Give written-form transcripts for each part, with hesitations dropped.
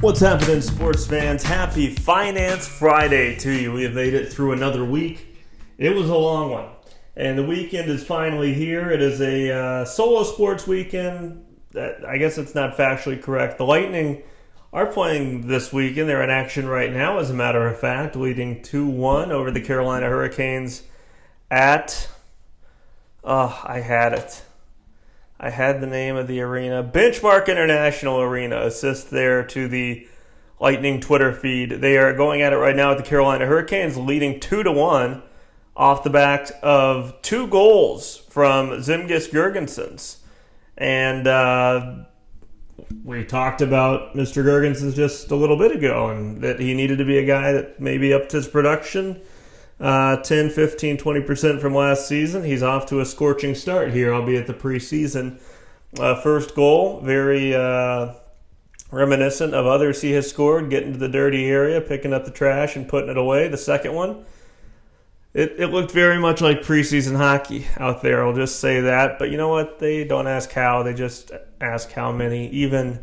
What's happening, sports fans? Happy Finance Friday to you. We have made it through another week. It was a long one, and the weekend is finally here. It is a solo sports weekend. I guess it's not factually correct. The Lightning are playing this weekend. They're in action right now, as a matter of fact, leading 2-1 over the Carolina Hurricanes at... I had it. I had the name of the arena. Benchmark International Arena. Assist there to the Lightning Twitter feed. They are going at it right now with the Carolina Hurricanes, leading 2-1 off the back of 2 goals from Zemgus Girgensons. And we talked about Mr. Girgensons just a little bit ago, and that he needed to be a guy that maybe upped his production 10, 15, 20% from last season. He's off to a scorching start here, albeit the preseason. First goal, very reminiscent of others he has scored, getting to the dirty area, picking up the trash and putting it away. The second one, it looked very much like preseason hockey out there, I'll just say that. But you know what? They don't ask how, they just ask how many, even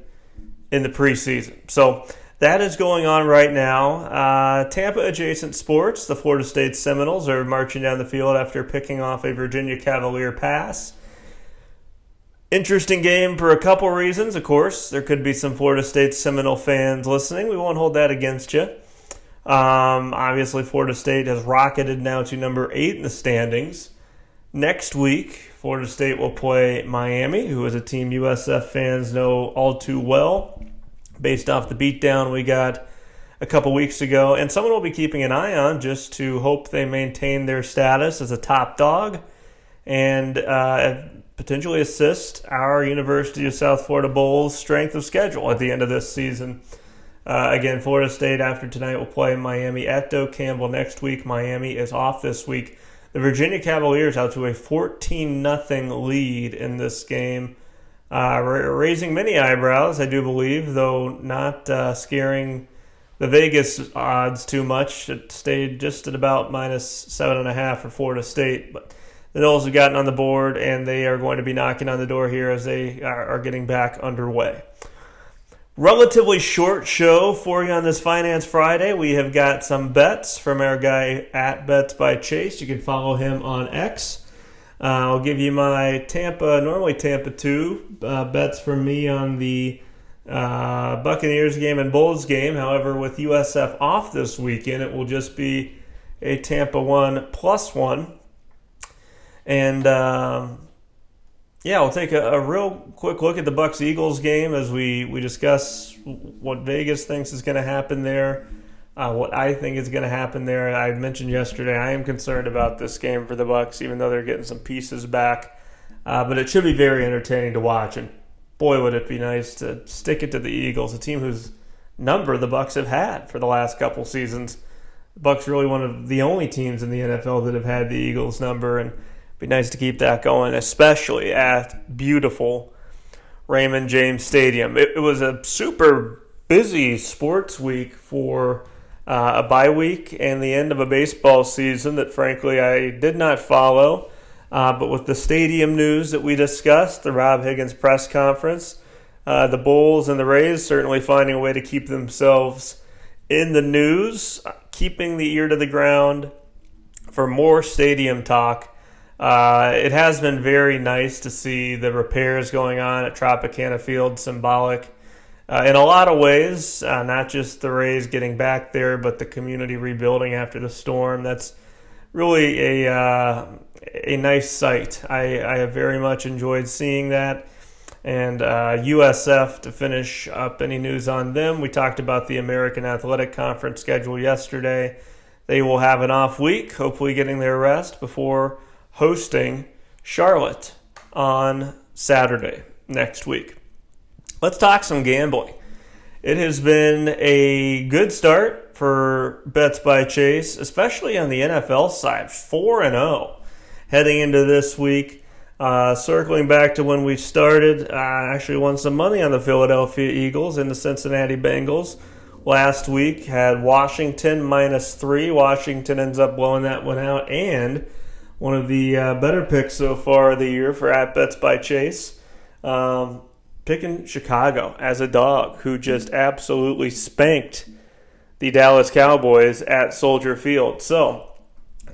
in the preseason. So that is going on right now. Tampa-adjacent sports, the Florida State Seminoles are marching down the field after picking off a Virginia Cavalier pass. Interesting game for a couple reasons, of course. There could be some Florida State Seminole fans listening. We won't hold that against you. Obviously, Florida State has rocketed now to number 8 in the standings. Next week, Florida State will play Miami, who is a team USF fans know all too well, based off the beatdown we got a couple weeks ago. And someone will be keeping an eye on just to hope they maintain their status as a top dog and potentially assist our University of South Florida Bulls' strength of schedule at the end of this season. Again, Florida State after tonight will play Miami at Doe Campbell next week. Miami is off this week. The Virginia Cavaliers out to a 14-0 lead in this game. Raising many eyebrows, I do believe, though not scaring the Vegas odds too much. It stayed just at about minus 7.5 for Florida State. But the Noles have gotten on the board, and they are going to be knocking on the door here as they are getting back underway. Relatively short show for you on this Finance Friday. We have got some bets from our guy at Bets by Chase. You can follow him on X. I'll give you my normally Tampa 2 bets from me on the Buccaneers game and Bulls game. However, with USF off this weekend, it will just be a Tampa 1 plus 1. And we'll take a real quick look at the Bucs-Eagles game as we discuss what Vegas thinks is going to happen there. What I think is going to happen there. I mentioned yesterday I am concerned about this game for the Bucs, even though they're getting some pieces back. But it should be very entertaining to watch. And boy, would it be nice to stick it to the Eagles, a team whose number the Bucs have had for the last couple seasons. The Bucs are really one of the only teams in the NFL that have had the Eagles number, and it'd be nice to keep that going, especially at beautiful Raymond James Stadium. It was a super busy sports week for a bye week and the end of a baseball season that, frankly, I did not follow. But with the stadium news that we discussed, the Rob Higgins press conference, the Bulls and the Rays certainly finding a way to keep themselves in the news, keeping the ear to the ground for more stadium talk. It has been very nice to see the repairs going on at Tropicana Field, symbolic in a lot of ways, not just the Rays getting back there, but the community rebuilding after the storm. That's really a nice sight. I have very much enjoyed seeing that. And USF, to finish up any news on them, we talked about the American Athletic Conference schedule yesterday. They will have an off week, hopefully getting their rest before hosting Charlotte on Saturday next week. Let's talk some gambling. It has been a good start for Bets by Chase, especially on the NFL side, 4-0 heading into this week. Circling back to when we started, I actually won some money on the Philadelphia Eagles and the Cincinnati Bengals last week. Had Washington -3. Washington ends up blowing that one out, and one of the better picks so far of the year for at Bets by Chase. Picked picking Chicago as a dog, who just absolutely spanked the Dallas Cowboys at Soldier Field. So,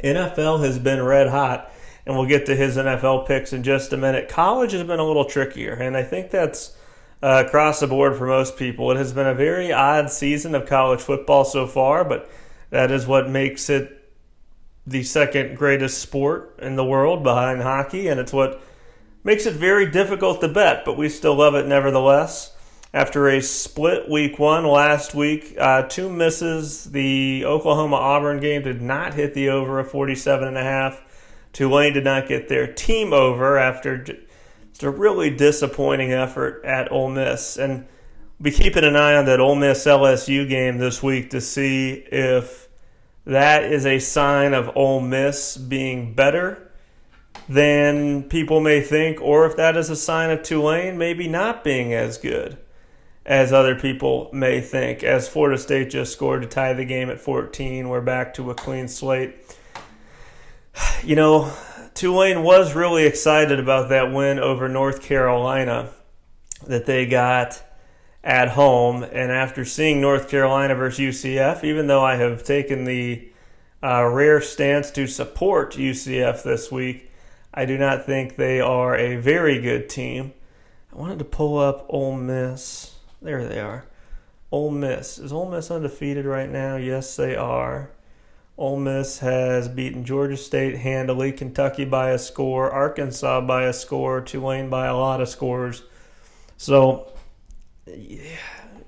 NFL has been red hot, and we'll get to his NFL picks in just a minute. College has been a little trickier, and I think that's across the board for most people. It has been a very odd season of college football so far, but that is what makes it the second greatest sport in the world behind hockey, and it's what makes it very difficult to bet, but we still love it nevertheless. After a split week one last week, 2 misses. The Oklahoma-Auburn game did not hit the over of 47.5. Tulane did not get their team over after just a really disappointing effort at Ole Miss. And we'll be keeping an eye on that Ole Miss-LSU game this week to see if that is a sign of Ole Miss being better than people may think, or if that is a sign of Tulane maybe not being as good as other people may think. As Florida State just scored to tie the game at 14, we're back to a clean slate. You know, Tulane was really excited about that win over North Carolina that they got at home, and after seeing North Carolina versus UCF, even though I have taken the rare stance to support UCF this week, I do not think they are a very good team. I wanted to pull up Ole Miss. There they are. Ole Miss. Is Ole Miss undefeated right now? Yes, they are. Ole Miss has beaten Georgia State handily, Kentucky by a score, Arkansas by a score, Tulane by a lot of scores. So, yeah,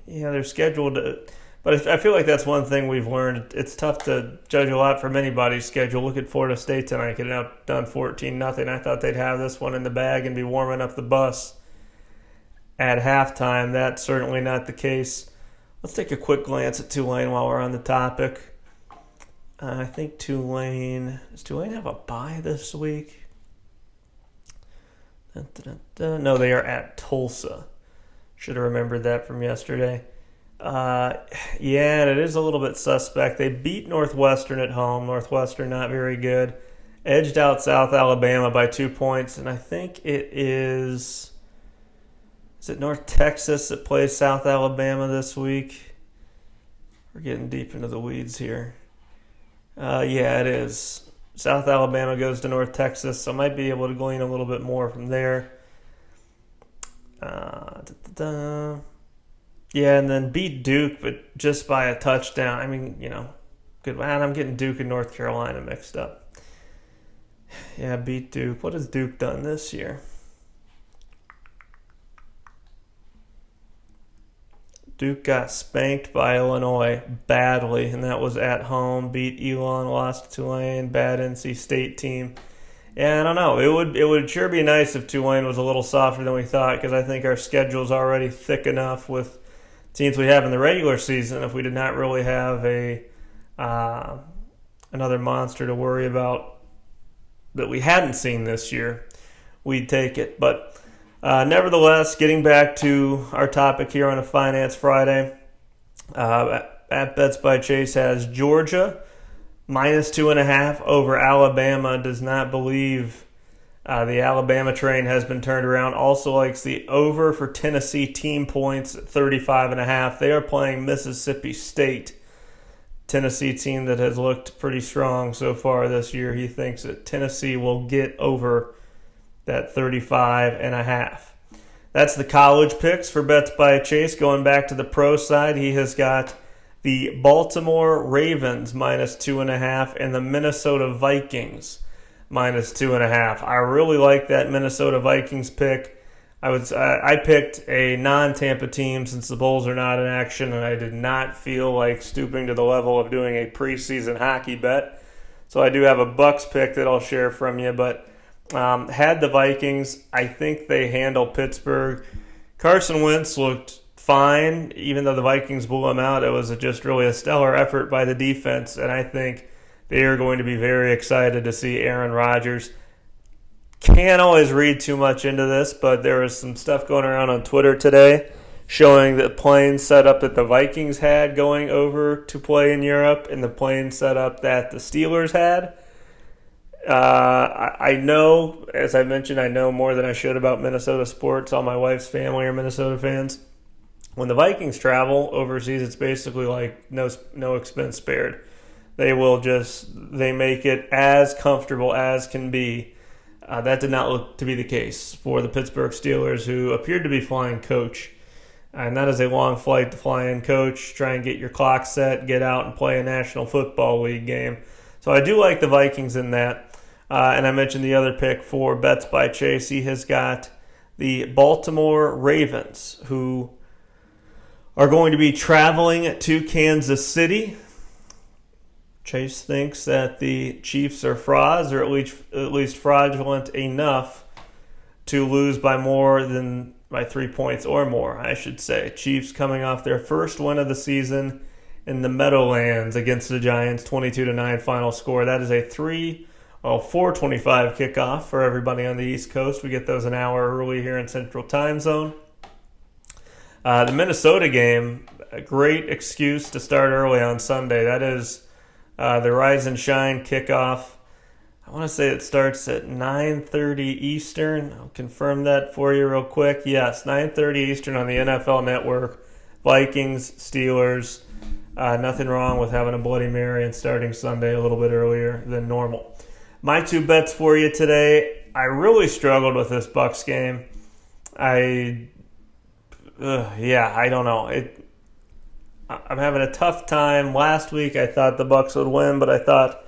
they're scheduled to... But I feel like that's one thing we've learned. It's tough to judge a lot from anybody's schedule. Look at Florida State tonight, getting outdone 14-0. I thought they'd have this one in the bag and be warming up the bus at halftime. That's certainly not the case. Let's take a quick glance at Tulane while we're on the topic. I think Tulane... Does Tulane have a bye this week? No, they are at Tulsa. Should have remembered that from yesterday. Yeah, and it is a little bit suspect. They beat Northwestern at home. Northwestern not very good. Edged out South Alabama by 2 points, and I think it is... Is it North Texas that plays South Alabama this week? We're getting deep into the weeds here. Yeah, it is. South Alabama goes to North Texas, so I might be able to glean a little bit more from there. Yeah, and then beat Duke, but just by a touchdown. I mean, good. Man, I'm getting Duke and North Carolina mixed up. Yeah, beat Duke. What has Duke done this year? Duke got spanked by Illinois badly, and that was at home. Beat Elon, lost to Tulane, bad NC State team. Yeah, I don't know. It would sure be nice if Tulane was a little softer than we thought, because I think our schedule's already thick enough with teams we have in the regular season. If we did not really have another monster to worry about that we hadn't seen this year, we'd take it. But nevertheless, getting back to our topic here on a Finance Friday, at Bets by Chase has Georgia minus 2.5 over Alabama. Does not believe the Alabama train has been turned around. Also likes the over for Tennessee team points at 35.5. They are playing Mississippi State, Tennessee team that has looked pretty strong so far this year. He thinks that Tennessee will get over that 35.5. That's the college picks for Bets by Chase. Going back to the pro side, he has got the Baltimore Ravens minus 2.5 and the Minnesota Vikings minus 2.5. I really like that Minnesota Vikings pick. I picked a non-Tampa team since the Bulls are not in action, and I did not feel like stooping to the level of doing a preseason hockey bet. So I do have a Bucs pick that I'll share from you, but had the Vikings. I think they handle Pittsburgh. Carson Wentz looked fine, even though the Vikings blew him out. It was just really a stellar effort by the defense, and I think they are going to be very excited to see Aaron Rodgers. Can't always read too much into this, but there was some stuff going around on Twitter today showing the plane setup that the Vikings had going over to play in Europe and the plane setup that the Steelers had. I know, as I mentioned, I know more than I should about Minnesota sports. All my wife's family are Minnesota fans. When the Vikings travel overseas, it's basically like no expense spared. They make it as comfortable as can be. That did not look to be the case for the Pittsburgh Steelers, who appeared to be flying coach. And that is a long flight to fly in coach, try and get your clock set, get out and play a National Football League game. So I do like the Vikings in that. And I mentioned the other pick for Bets by Chase. He has got the Baltimore Ravens, who are going to be traveling to Kansas City. Chase thinks that the Chiefs are frauds, or at least fraudulent enough to lose by 3 points or more, I should say. Chiefs coming off their first win of the season in the Meadowlands against the Giants, 22-9 final score. That is a 4:25 kickoff for everybody on the East Coast. We get those an hour early here in Central Time Zone. The Minnesota game, a great excuse to start early on Sunday. That is the Rise and Shine kickoff. I want to say it starts at 9:30 Eastern. I'll confirm that for you real quick. Yes, 9:30 Eastern on the NFL Network. Vikings, Steelers. Nothing wrong with having a Bloody Mary and starting Sunday a little bit earlier than normal. My two bets for you today. I really struggled with this Bucs game. I don't know. I'm having a tough time. Last week I thought the Bucs would win, but I thought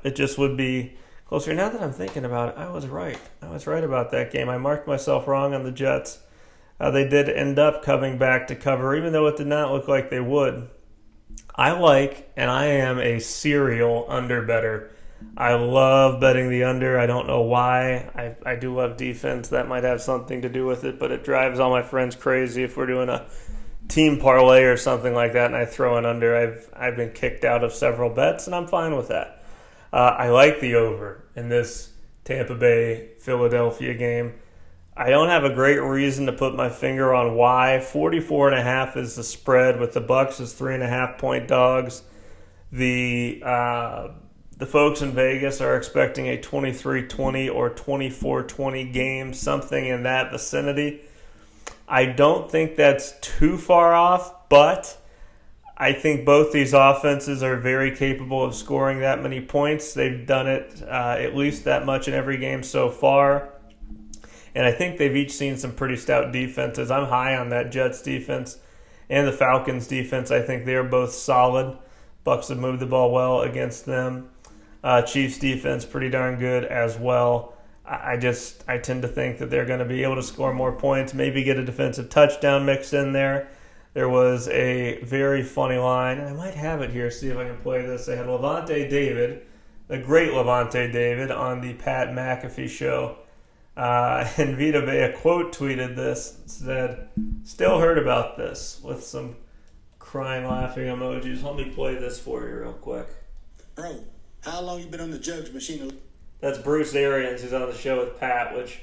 it just would be closer. Now that I'm thinking about it, I was right. I was right about that game. I marked myself wrong on the Jets. They did end up coming back to cover, even though it did not look like they would. I am a serial under better. I love betting the under. I don't know why. I do love defense. That might have something to do with it, but it drives all my friends crazy if we're doing a team parlay or something like that and I throw an under. I've been kicked out of several bets, and I'm fine with that. I like the over in this Tampa Bay-Philadelphia game. I don't have a great reason to put my finger on why. 44.5 is the spread, with the Bucs as 3.5-point dogs. The folks in Vegas are expecting a 23-20 or 24-20 game, something in that vicinity. I don't think that's too far off, but I think both these offenses are very capable of scoring that many points. They've done it at least that much in every game so far. And I think they've each seen some pretty stout defenses. I'm high on that Jets defense and the Falcons defense. I think they're both solid. Bucs have moved the ball well against them. Chiefs defense pretty darn good as well. I tend to think that they're going to be able to score more points, maybe get a defensive touchdown mixed in there. There was a very funny line, and I might have it here, see if I can play this. They had Lavontae David, the great Lavontae David, on the Pat McAfee show. And Vita Vea quote tweeted this, said, "Still heard about this," with some crying, laughing emojis. Let me play this for you real quick. Bro, how long you been on the jugs machine? That's Bruce Arians, who's on the show with Pat, which,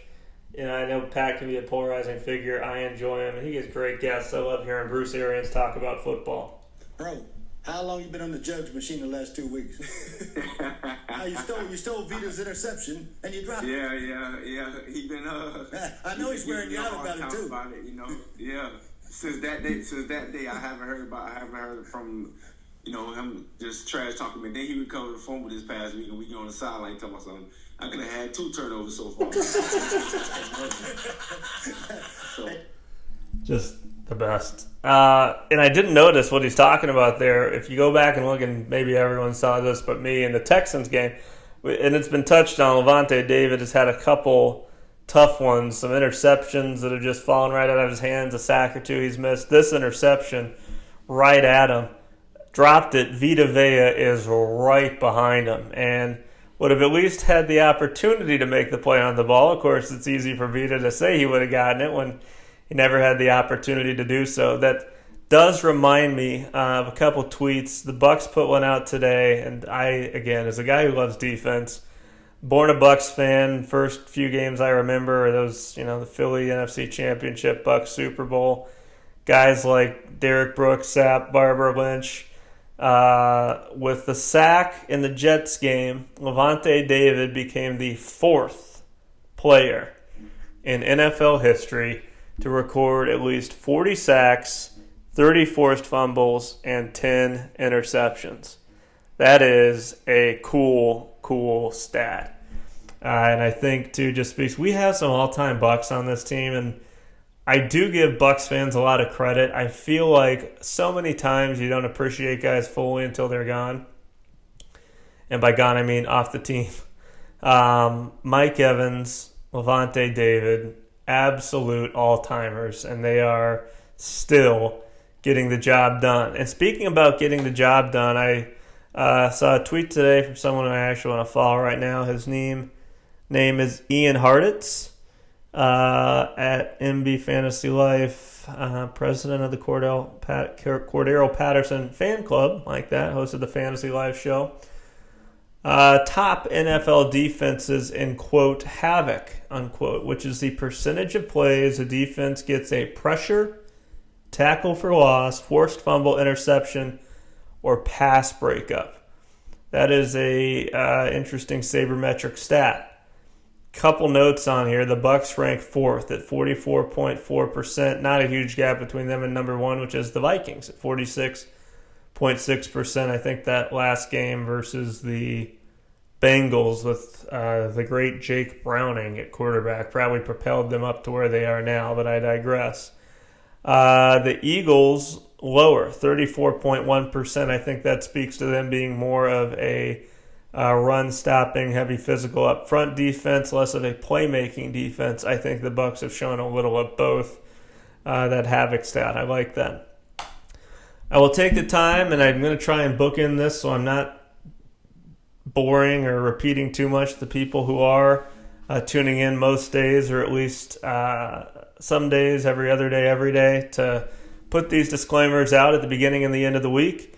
I know Pat can be a polarizing figure. I enjoy him, and he gets great guests. I love hearing Bruce Arians talk about football. Bro, how long you been on the jugs machine the last 2 weeks? You stole Vita's interception, and you dropped it. Yeah. He been I know he's wearing you out about it too. Yeah. Since that day, I haven't heard from him just trash talking. And then he recovered the fumble this past week, and we go on the sideline talking about something. I could have had 2 turnovers so far. Just the best. And I didn't notice what he's talking about there. If you go back and look, and maybe everyone saw this but me, in the Texans game, and it's been touched on, Lavontae David has had a couple tough ones, some interceptions that have just fallen right out of his hands, a sack or two he's missed. This interception, right at him, dropped it. Vita Vea is right behind him and would have at least had the opportunity to make the play on the ball. Of course, it's easy for Vita to say he would have gotten it when he never had the opportunity to do so. That does remind me of a couple tweets. The Bucs put one out today, and I, again, as a guy who loves defense, born a Bucs fan, first few games I remember are those, the Philly NFC Championship, Bucs Super Bowl. Guys like Derek Brooks, Sapp, Barber, Lynch, With the sack in the Jets game, Lavontae David became the 4th player in NFL history to record at least 40 sacks, 30 forced fumbles, and 10 interceptions. That is a cool stat. And I think, too, just speaks, we have some all-time Bucs on this team, and I do give Bucs fans a lot of credit. I feel like so many times you don't appreciate guys fully until they're gone. And by gone, I mean off the team. Mike Evans, Lavontae David, absolute all-timers, and they are still getting the job done. And speaking about getting the job done, I saw a tweet today from someone I actually want to follow right now. His name is Ian Hartitz at MB Fantasy Life, president of the Cordero Patterson fan club, like that, hosted the Fantasy Life show. Top NFL defenses in, quote, havoc, unquote, which is the percentage of plays a defense gets a pressure, tackle for loss, forced fumble, interception, or pass breakup. That is a interesting sabermetric stat. Couple notes on here. The Bucs rank 4th at 44.4%. Not a huge gap between them and number 1, which is the Vikings at 46.6%. I think that last game versus the Bengals with the great Jake Browning at quarterback probably propelled them up to where they are now, but I digress. The Eagles lower, 34.1%. I think that speaks to them being more of a run-stopping, heavy physical up-front defense, less of a playmaking defense. I think the Bucs have shown a little of both. That havoc stat, I like that. I will take the time, and I'm going to try and book in this so I'm not boring or repeating too much the people who are tuning in most days, or at least some days, every other day, every day, to put these disclaimers out at the beginning and the end of the week.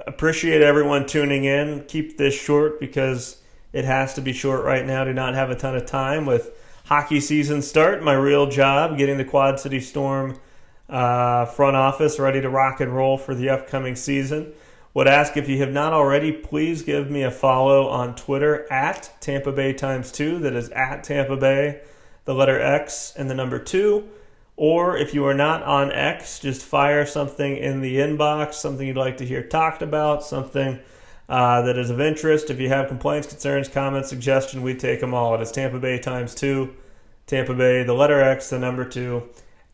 Appreciate everyone tuning in. Keep this short because it has to be short right now. Do not have a ton of time with hockey season start. My real job, getting the Quad City Storm front office ready to rock and roll for the upcoming season. Would ask, if you have not already, please give me a follow on Twitter at Tampa Bay ×2. That is at Tampa Bay, the letter X and the number 2. Or if you are not on X, just fire something in the inbox, something you'd like to hear talked about, something that is of interest. If you have complaints, concerns, comments, suggestions, we take them all. It is Tampa Bay ×2, Tampa Bay, the letter X, the number 2,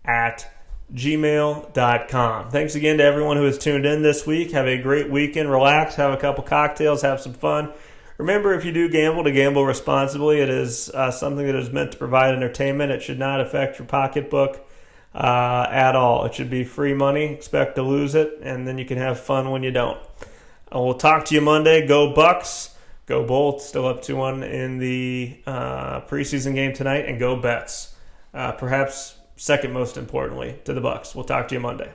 at gmail.com. Thanks again to everyone who has tuned in this week. Have a great weekend. Relax, have a couple cocktails, have some fun. Remember, if you do gamble, to gamble responsibly. It is something that is meant to provide entertainment. It should not affect your pocketbook at all. It should be free money. Expect to lose it, and then you can have fun when you don't. We'll talk to you Monday. Go Bucs. Go Bolts. Still up 2-1 in the preseason game tonight. And go Bets. Perhaps second most importantly to the Bucs. We'll talk to you Monday.